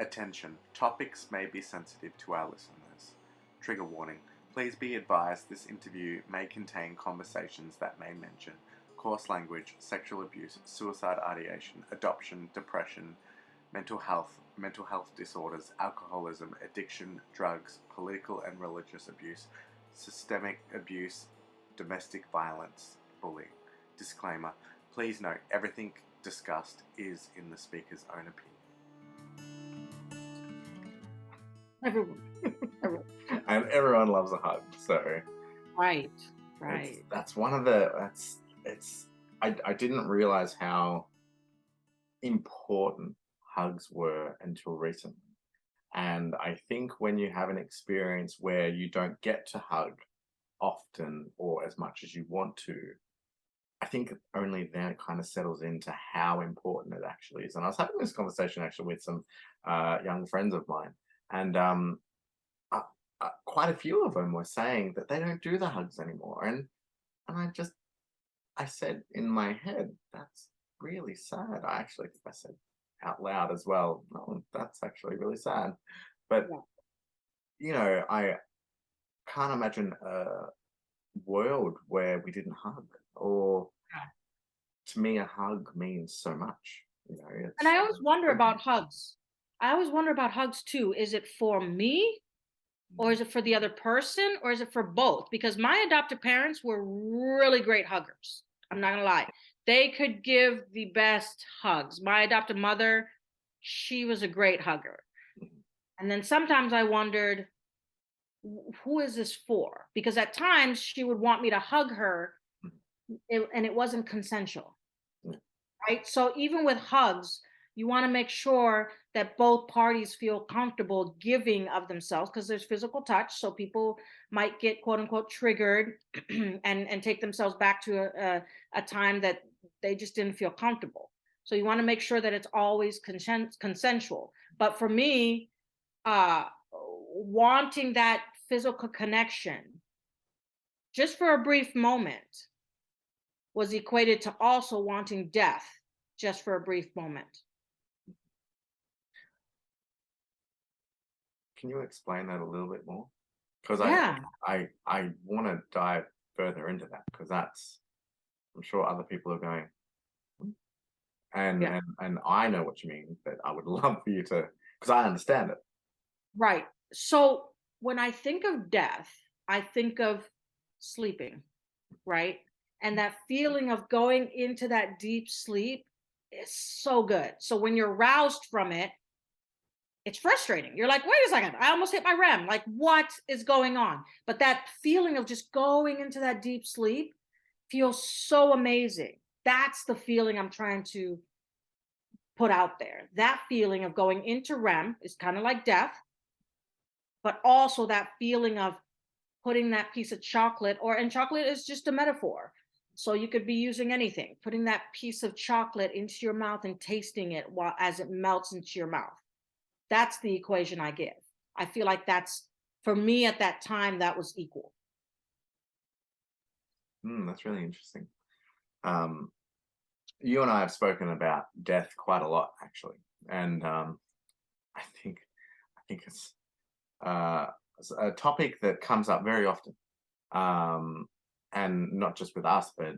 Attention, topics may be sensitive to our listeners. Trigger warning, please be advised this interview may contain conversations that may mention coarse language, sexual abuse, suicide ideation, adoption, depression, mental health disorders, alcoholism, addiction, drugs, political and religious abuse, systemic abuse, domestic violence, bullying. Disclaimer, please note everything discussed is in the speaker's own opinion. Everyone. And everyone loves a hug, so Right. that's one of the I didn't realize how important hugs were until recently. And I think when you have an experience where you don't get to hug often or as much as you want to, I think only then it kind of settles into how important it actually is. And I was having this conversation actually with some young friends of mine, and quite a few of them were saying that they don't do the hugs anymore. And I said in my head, that's really sad. I actually think I said out loud as well, oh, that's actually really sad. But I can't imagine a world where we didn't hug, or to me a hug means so much. And I always wonder about hugs. Too. Is it for me, or is it for the other person, or is it for both? Because my adoptive parents were really great huggers. I'm not gonna lie. They could give the best hugs. My adoptive mother, she was a great hugger. And then sometimes I wondered, who is this for? Because at times she would want me to hug her, and it wasn't consensual, right? So even with hugs, you want to make sure that both parties feel comfortable giving of themselves, because there's physical touch. So people might get quote unquote triggered and take themselves back to a time that they just didn't feel comfortable. So you want to make sure that it's always consensual. But for me, wanting that physical connection just for a brief moment was equated to also wanting death just for a brief moment. Can you explain that a little bit more? Because Yeah. I want to dive further into that, because I'm sure other people are going, and I know what you mean, but I would love for you to, because I understand it. Right. So when I think of death, I think of sleeping, right? And that feeling of going into that deep sleep is so good. So when you're roused from it, it's frustrating. You're like, wait a second, I almost hit my REM. Like, what is going on? But that feeling of just going into that deep sleep feels so amazing. That's the feeling I'm trying to put out there. That feeling of going into REM is kind of like death, but also that feeling of putting that piece of chocolate, and chocolate is just a metaphor. So you could be using anything, putting that piece of chocolate into your mouth and tasting it as it melts into your mouth. That's the equation I give. I feel like that's, for me at that time, that was equal. That's really interesting. You and I have spoken about death quite a lot, actually, and I think it's a topic that comes up very often, and not just with us, but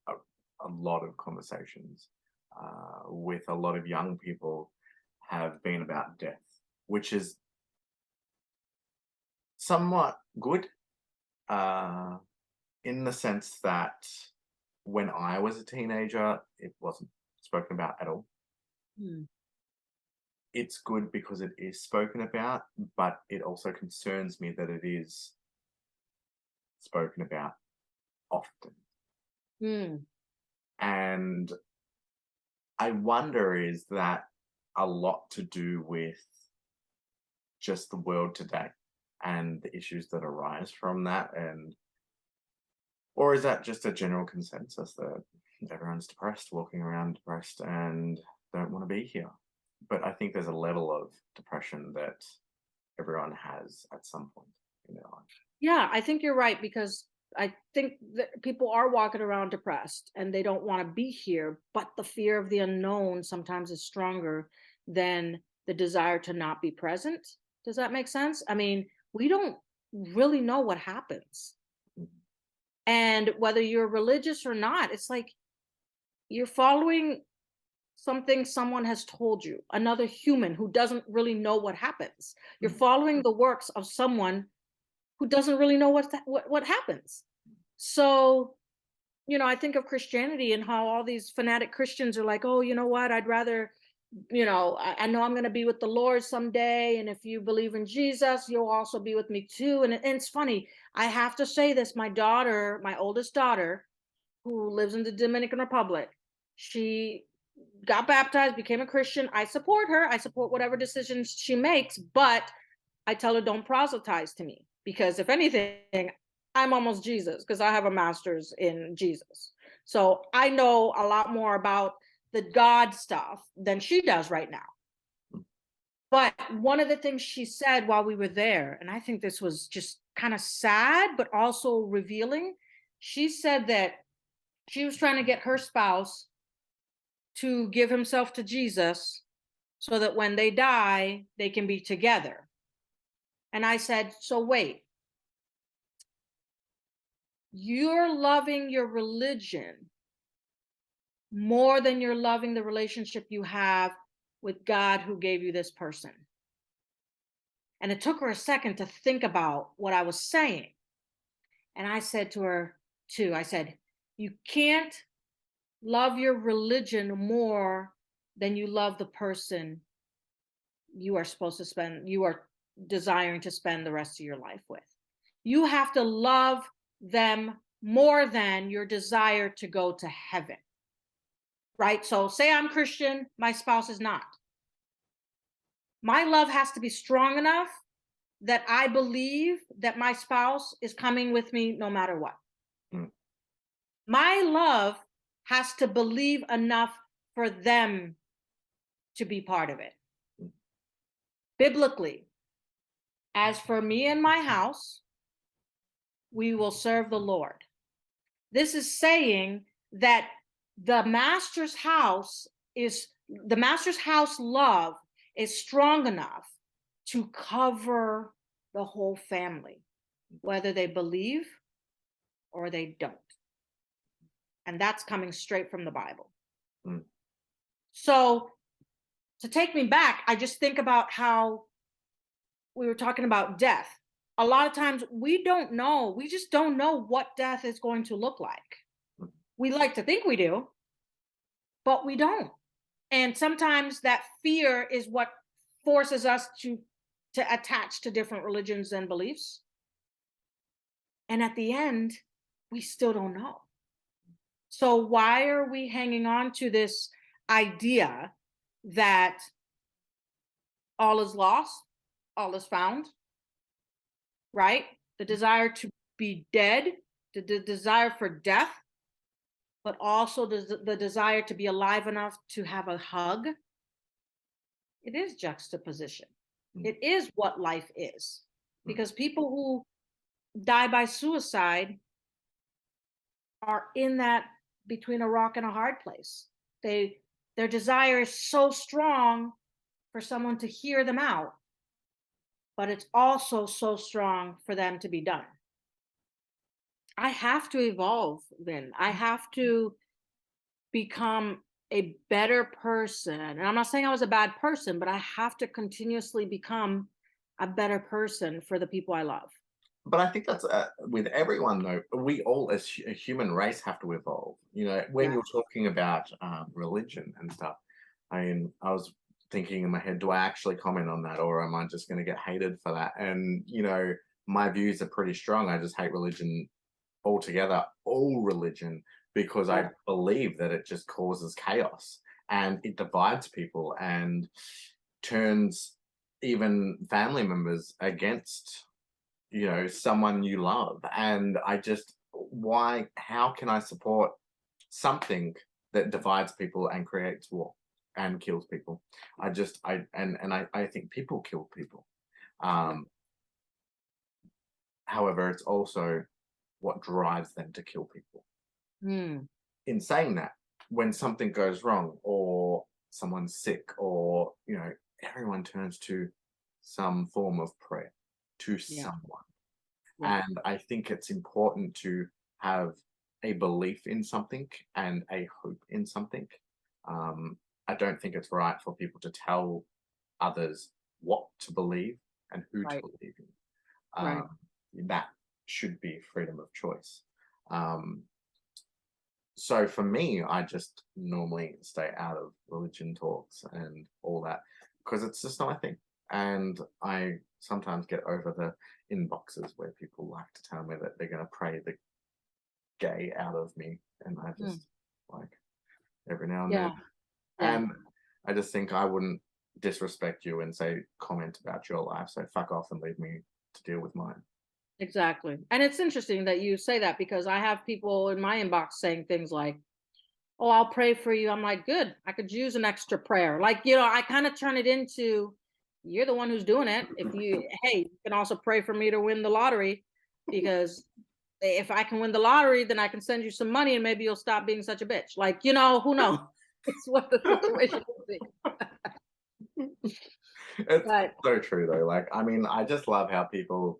a lot of conversations with a lot of young people have been about death, which is somewhat good in the sense that when I was a teenager, it wasn't spoken about at all. It's good because it is spoken about, but it also concerns me that it is spoken about often. And I wonder, is that a lot to do with just the world today and the issues that arise from that, or is that just a general consensus that everyone's depressed, walking around depressed and don't want to be here? But I think there's a level of depression that everyone has at some point in their life. Yeah, I think you're right, because I think that people are walking around depressed and they don't want to be here, but the fear of the unknown sometimes is stronger than the desire to not be present. Does that make sense? I mean, we don't really know what happens. And whether you're religious or not, it's like you're following something someone has told you, another human who doesn't really know what happens. You're following the works of someone who doesn't really know what happens. So, I think of Christianity and how all these fanatic Christians are like, oh, you know what? I'd rather, I know I'm going to be with the Lord someday. And if you believe in Jesus, you'll also be with me too. And it's funny. I have to say this. My daughter, my oldest daughter, who lives in the Dominican Republic, she got baptized, became a Christian. I support her. I support whatever decisions she makes, but I tell her don't proselytize to me, because if anything, I'm almost Jesus, because I have a master's in Jesus. So I know a lot more about the God stuff than she does right now. But one of the things she said while we were there, and I think this was just kind of sad, but also revealing, she said that she was trying to get her spouse to give himself to Jesus so that when they die, they can be together. And I said, so wait, you're loving your religion more than you're loving the relationship you have with God who gave you this person. And it took her a second to think about what I was saying. And I said to her, too, I said, you can't love your religion more than you love the person you are desiring to spend the rest of your life with. You have to love them more than your desire to go to heaven. Right? So say I'm Christian, my spouse is not. My love has to be strong enough that I believe that my spouse is coming with me no matter what. My love has to believe enough for them to be part of it. Biblically, as for me and my house, we will serve the Lord. This is saying that the master's house love is strong enough to cover the whole family, whether they believe or they don't. And that's coming straight from the Bible. So to take me back, I just think about how we were talking about death. A lot of times we just don't know what death is going to look like. We like to think we do, but we don't. And sometimes that fear is what forces us to attach to different religions and beliefs. And at the end, we still don't know. So why are we hanging on to this idea that all is lost, all is found, right? The desire to be dead, the desire for death, but also the desire to be alive enough to have a hug. It is juxtaposition. It is what life is. Because people who die by suicide are in that between a rock and a hard place. Their desire is so strong for someone to hear them out, but it's also so strong for them to be done. I have to evolve, Vin. I have to become a better person. And I'm not saying I was a bad person, but I have to continuously become a better person for the people I love. But I think that's with everyone, though. We all, as a human race, have to evolve. When you're talking about religion and stuff, I was thinking in my head, do I actually comment on that, or am I just going to get hated for that? And my views are pretty strong. I just hate religion altogether, all religion, because I believe that it just causes chaos and it divides people and turns even family members against someone you love. And how can I support something that divides people and creates war and kills people? I think people kill people. However, it's also what drives them to kill people. In saying that, when something goes wrong or someone's sick, or everyone turns to some form of prayer to someone. Yeah. And I think it's important to have a belief in something and a hope in something. I don't think it's right for people to tell others what to believe and who to Right. believe in. Right. That should be freedom of choice. So for me, I just normally stay out of religion talks and all that because it's just not my thing. And I sometimes get over the inboxes where people like to tell me that they're going to pray the gay out of me. And I just like every now and Yeah. then. Yeah. And I just think I wouldn't disrespect you and say comment about your life. So fuck off and leave me to deal with mine. Exactly. And it's interesting that you say that because I have people in my inbox saying things like, "Oh, I'll pray for you." I'm like, "Good. I could use an extra prayer." Like, I kind of turn it into, you're the one who's doing it. Hey, you can also pray for me to win the lottery, because if I can win the lottery, then I can send you some money and maybe you'll stop being such a bitch. Like, who knows? It's what the situation will be. It's But so true though. Like, I mean, I just love how people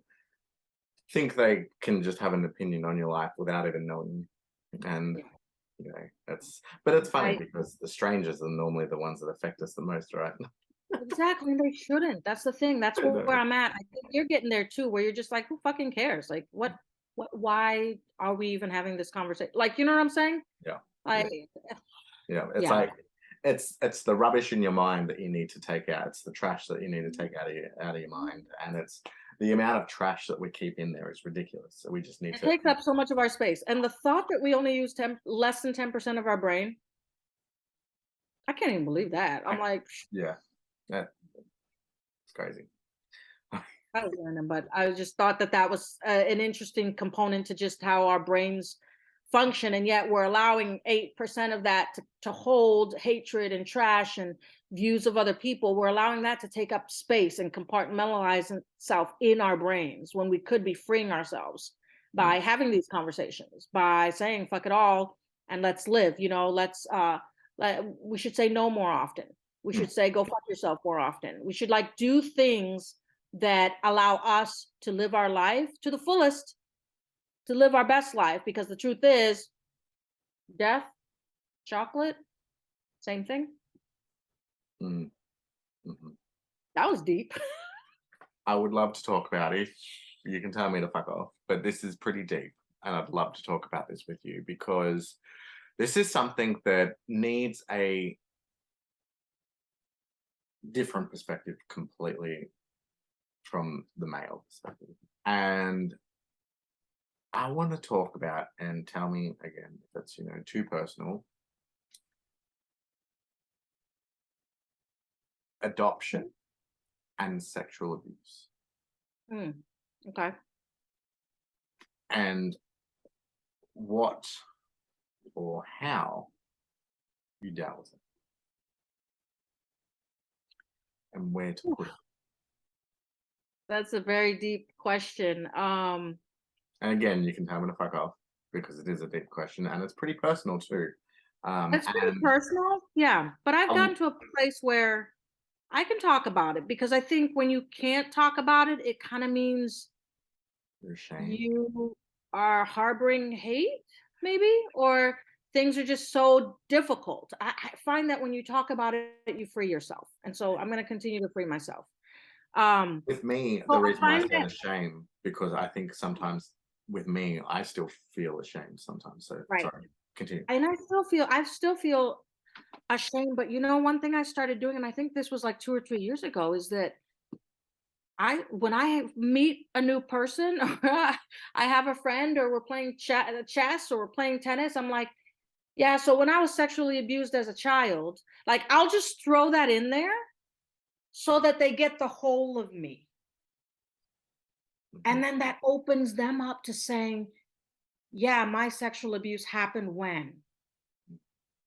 think they can just have an opinion on your life without even knowing you. And but it's funny because the strangers are normally the ones that affect us the most, right? exactly, and they shouldn't. That's the thing. That's I know. where I'm at. I think you're getting there too, where you're just like, who fucking cares? Like, why are we even having this conversation? Like, you know what I'm saying? Yeah. Like, It's yeah, like it's the rubbish in your mind that you need to take out. It's the trash that you need to take out of your mind, and it's the amount of trash that we keep in there is ridiculous. So we just need it to. takes up so much of our space. And the thought that we only use less than 10% of our brain, I can't even believe that. I'm like, Yeah, it's crazy. I was random, but I just thought that was an interesting component to just how our brains function, and yet we're allowing 8% of that to hold hatred and trash and views of other people. We're allowing that to take up space and compartmentalize itself in our brains when we could be freeing ourselves by having these conversations, by saying fuck it all and let's live. We should say no more often. We should say go fuck yourself more often. We should do things that allow us to live our life to the fullest, to live our best life, because the truth is, death, chocolate, same thing. Mm-hmm. That was deep. I would love to talk about it. You can tell me to fuck off, but this is pretty deep, and I'd love to talk about this with you because this is something that needs a different perspective completely from the male perspective. And I want to talk about, and tell me again if it's too personal, adoption and sexual abuse. Okay. And what or how you dealt with it. And where to put it. That's a very deep question. And again, you can tell me to fuck off because it is a deep question and it's pretty personal too. It's pretty personal, yeah. But I've gotten to a place where I can talk about it, because I think when you can't talk about it, it kind of means you are harboring hate, maybe, or things are just so difficult. I find that when you talk about it, you free yourself. And so I'm going to continue to free myself. With me, So the I reason why I find say that, ashamed, because I think sometimes with me, I still feel ashamed sometimes. So right. sorry, continue. And I still feel ashamed. But one thing I started doing, and I think this was like 2 or 3 years ago, is that when I meet a new person, or I have a friend, or we're playing chess, or we're playing tennis, I'm like, yeah, so when I was sexually abused as a child, like, I'll just throw that in there so that they get the whole of me. And then that opens them up to saying, yeah, my sexual abuse happened when.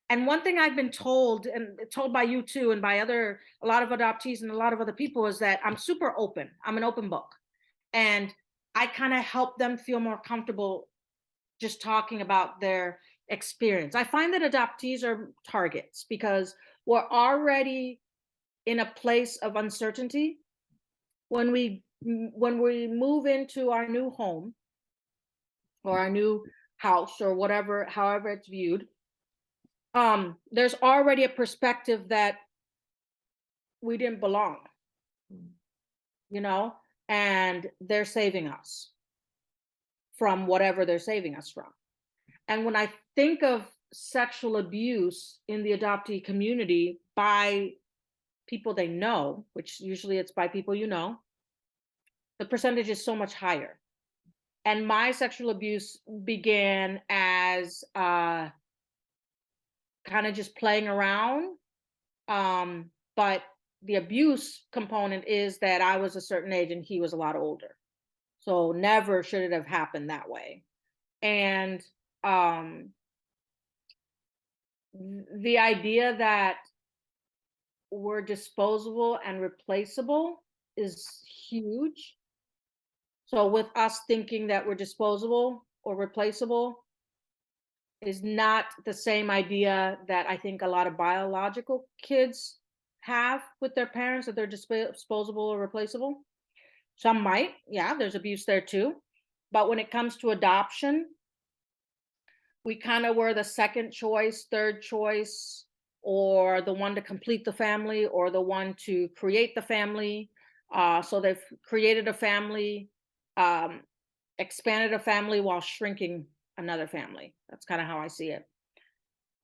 And one thing I've been told, and told by you too, and by a lot of adoptees and a lot of other people, is that I'm super open. I'm an open book. And I kind of help them feel more comfortable just talking about their experience. I find that adoptees are targets because we're already in a place of uncertainty. When we move into our new home or our new house or whatever, however it's viewed, there's already a perspective that we didn't belong, you know, and they're saving us from whatever they're saving us from. And when I think of sexual abuse in the adoptee community by people they know, which usually it's by people you know, the percentage is so much higher. And my sexual abuse began as kind of just playing around. But the abuse component is that I was a certain age and he was a lot older. So never should it have happened that way. And the idea that we're disposable and replaceable is huge. So with us thinking that we're disposable or replaceable is not the same idea that I think a lot of biological kids have with their parents, that they're disposable or replaceable. Some might, yeah, there's abuse there too. But when it comes to adoption, we kind of were the second choice, third choice, or the one to complete the family, or the one to create the family. So they've created a family, expanded a family while shrinking another family. That's kind of how I see it.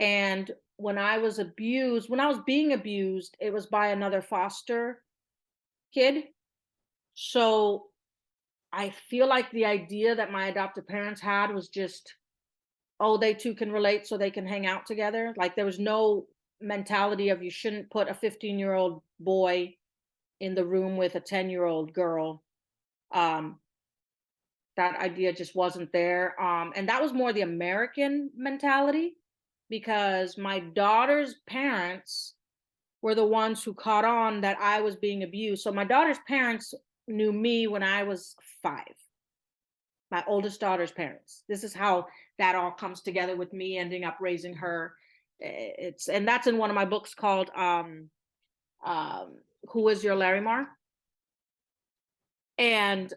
And when I was being abused, it was by another foster kid. So I feel like the idea that my adoptive parents had was just, oh, they too can relate so they can hang out together. Like there was no mentality of you shouldn't put a 15-year-old boy in the room with a 10-year-old girl. That idea just wasn't there. And that was more the American mentality, because my daughter's parents were the ones who caught on that I was being abused. So my daughter's parents knew me when I was 5. My oldest daughter's parents. This is how that all comes together with me ending up raising her. And that's in one of my books called Who Is Your Larimar? And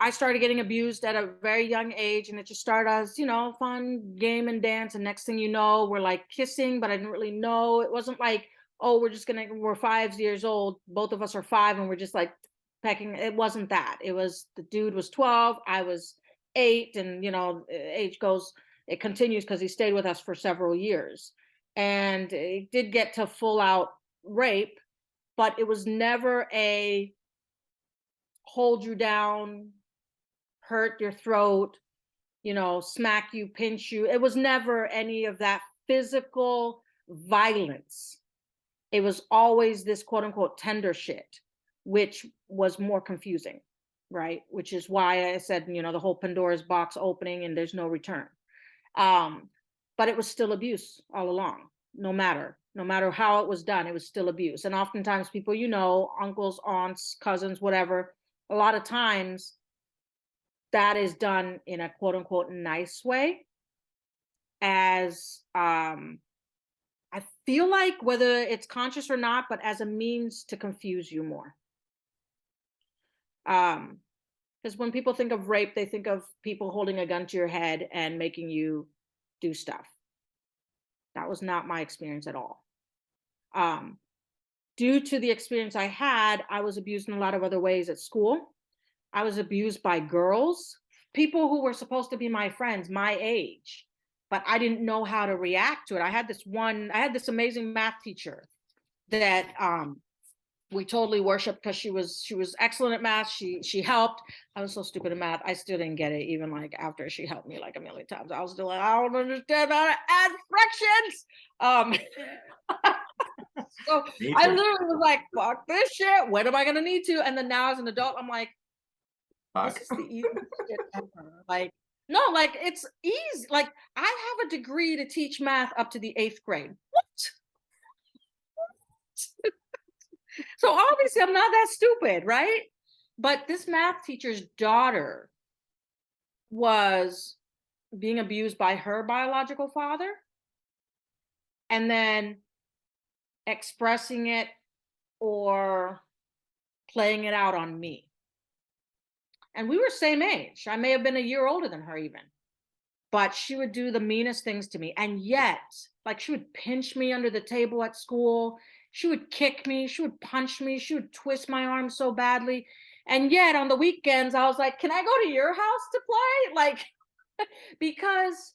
I started getting abused at a very young age, and it just started as, fun game and dance. And next thing you know, we're like kissing, but I didn't really know. It wasn't like, oh, we're 5 years old. Both of us are 5 and we're just like pecking. It wasn't that. It was the dude was 12. I was 8. And, age goes, it continues because he stayed with us for several years. And it did get to full out rape, but it was never a hold you down, hurt your throat, smack you, pinch you. It was never any of that physical violence. It was always this quote unquote tender shit, which was more confusing, right? Which is why I said, the whole Pandora's box opening and there's no return. But it was still abuse all along, no matter how it was done, it was still abuse. And oftentimes people, uncles, aunts, cousins, whatever, a lot of times that is done in a quote unquote nice way, as I feel like, whether it's conscious or not, but as a means to confuse you more. Because when people think of rape, they think of people holding a gun to your head and making you do stuff. That was not my experience at all. Due to the experience I had, I was abused in a lot of other ways at school. I was abused by girls, people who were supposed to be my friends, my age, but I didn't know how to react to it. I had this amazing math teacher that we totally worshiped because she was excellent at math. She helped. I was so stupid at math. I still didn't get it, even like after she helped me like a million times. I was still like, I don't understand how to add fractions. So I literally was like, fuck this shit. When am I gonna need to? And then now as an adult, I'm like, this is the easiest shit ever. Like, no, like it's easy. Like I have a degree to teach math up to the 8th grade. What? So obviously I'm not that stupid, right? But this math teacher's daughter was being abused by her biological father. And then expressing it or playing it out on me. And we were same age. I may have been a year older than her even. But she would do the meanest things to me. And yet, like, she would pinch me under the table at school. She would kick me. She would punch me. She would twist my arm so badly. And yet on the weekends, I was like, can I go to your house to play? Like, because,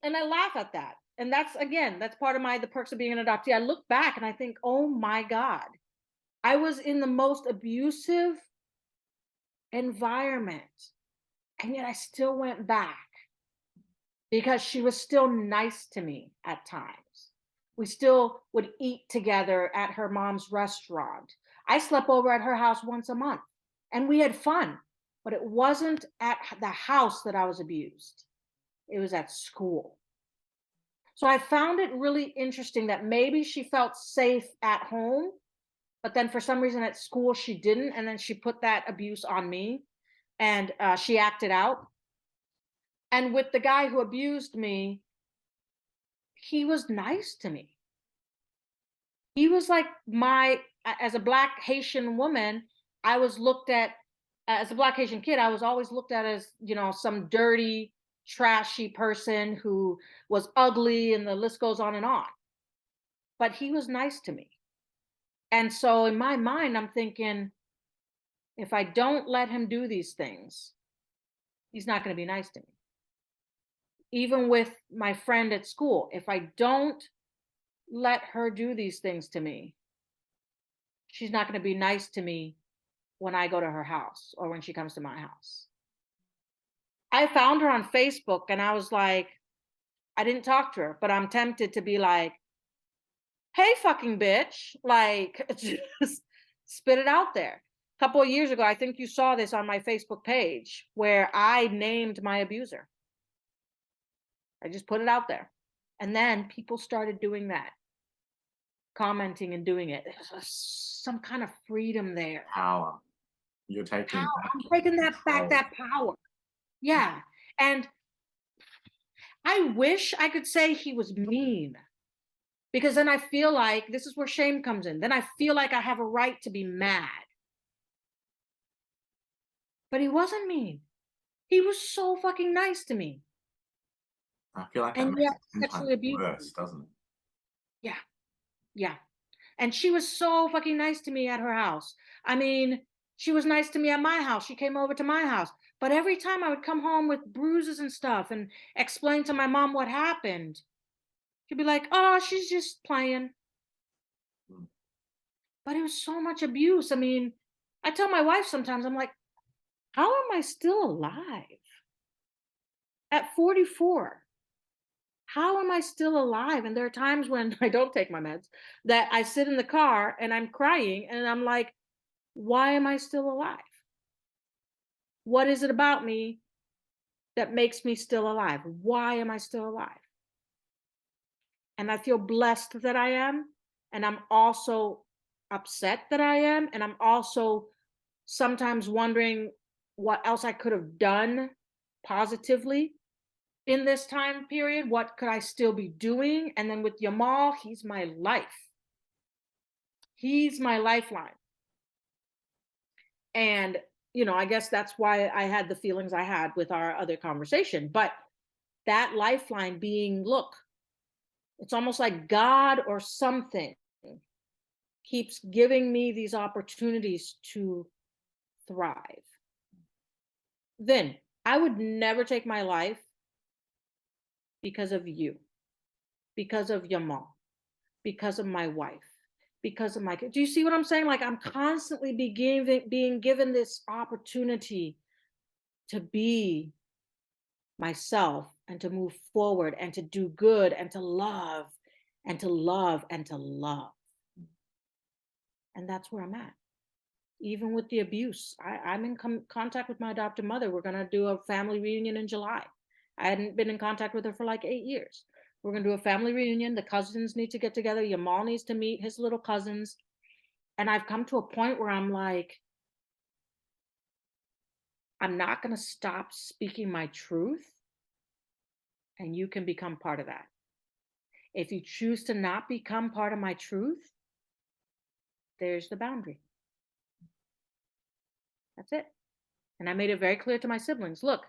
and I laugh at that. And that's, again, that's part of the perks of being an adoptee. I look back and I think, oh my God, I was in the most abusive environment. And yet I still went back because she was still nice to me at times. We still would eat together at her mom's restaurant. I slept over at her house once a month and we had fun, but it wasn't at the house that I was abused. It was at school. So I found it really interesting that maybe she felt safe at home, but then for some reason at school she didn't. And then she put that abuse on me and she acted out. And with the guy who abused me, he was nice to me. He was like as a Black Haitian woman, I was looked at, as a Black Haitian kid, I was always looked at as, some dirty, trashy person who was ugly, and the list goes on and on. But he was nice to me. And so in my mind, I'm thinking, if I don't let him do these things, he's not going to be nice to me. Even with my friend at school, if I don't let her do these things to me, she's not going to be nice to me when I go to her house or when she comes to my house. I found her on Facebook and I was like, I didn't talk to her, but I'm tempted to be like, hey, fucking bitch, like, just spit it out there. A couple of years ago, I think you saw this on my Facebook page where I named my abuser. I just put it out there. And then people started doing that, commenting and doing it. There's some kind of freedom there. Power. You're taking Power. back I'm taking that back, control. that power. Yeah. And I wish I could say he was mean, because then I feel like this is where shame comes in. Then I feel like I have a right to be mad. But he wasn't mean. He was so fucking nice to me. I feel like that And makes yet it 10 sexually times abused me. worse, doesn't it? Yeah. Yeah. And she was so fucking nice to me at her house. I mean, she was nice to me at my house. She came over to my house. But every time I would come home with bruises and stuff and explain to my mom what happened, she'd be like, oh, she's just playing. But it was so much abuse. I mean, I tell my wife sometimes, I'm like, how am I still alive at 44? How am I still alive? And there are times when I don't take my meds that I sit in the car and I'm crying and I'm like, why am I still alive? What is it about me that makes me still alive? Why am I still alive? And I feel blessed that I am. And I'm also upset that I am. And I'm also sometimes wondering what else I could have done positively in this time period. What could I still be doing? And then with Yamal, he's my life. He's my lifeline. And, I guess that's why I had the feelings I had with our other conversation. But that lifeline being, look, it's almost like God or something keeps giving me these opportunities to thrive. Then I would never take my life because of you, because of Yamal, because of my wife, because of my kid. Do you see what I'm saying? Like, I'm constantly being given this opportunity to be myself and to move forward and to do good and to love and to love and to love. And that's where I'm at. Even with the abuse, I'm in contact with my adopted mother. We're going to do a family reunion in July. I hadn't been in contact with her for like 8 years. We're going to do a family reunion. The cousins need to get together. Yamal needs to meet his little cousins. And I've come to a point where I'm like, I'm not going to stop speaking my truth. And you can become part of that. If you choose to not become part of my truth, there's the boundary. That's it. And I made it very clear to my siblings, look,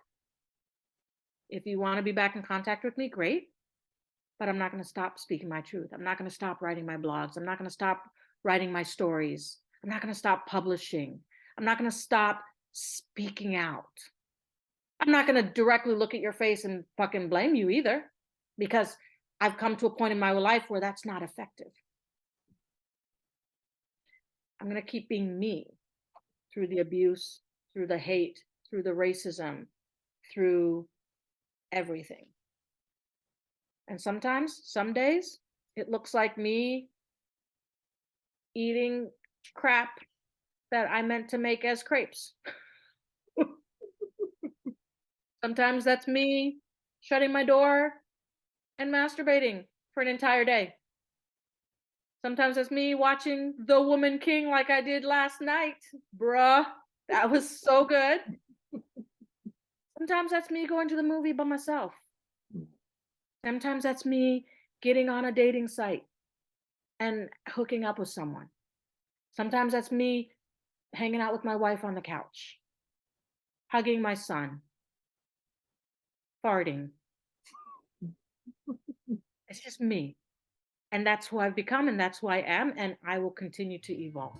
if you want to be back in contact with me, great. But I'm not going to stop speaking my truth. I'm not going to stop writing my blogs. I'm not going to stop writing my stories. I'm not going to stop publishing. I'm not going to stop speaking out. I'm not going to directly look at your face and fucking blame you either, because I've come to a point in my life where that's not effective. I'm going to keep being me through the abuse, through the hate, through the racism, through everything. And sometimes, some days, it looks like me eating crap that I meant to make as crepes. Sometimes that's me shutting my door and masturbating for an entire day. Sometimes that's me watching The Woman King like I did last night. Bruh, that was so good. Sometimes that's me going to the movie by myself. Sometimes that's me getting on a dating site and hooking up with someone. Sometimes that's me hanging out with my wife on the couch, hugging my son, farting. It's just me. And that's who I've become, and that's who I am, and I will continue to evolve.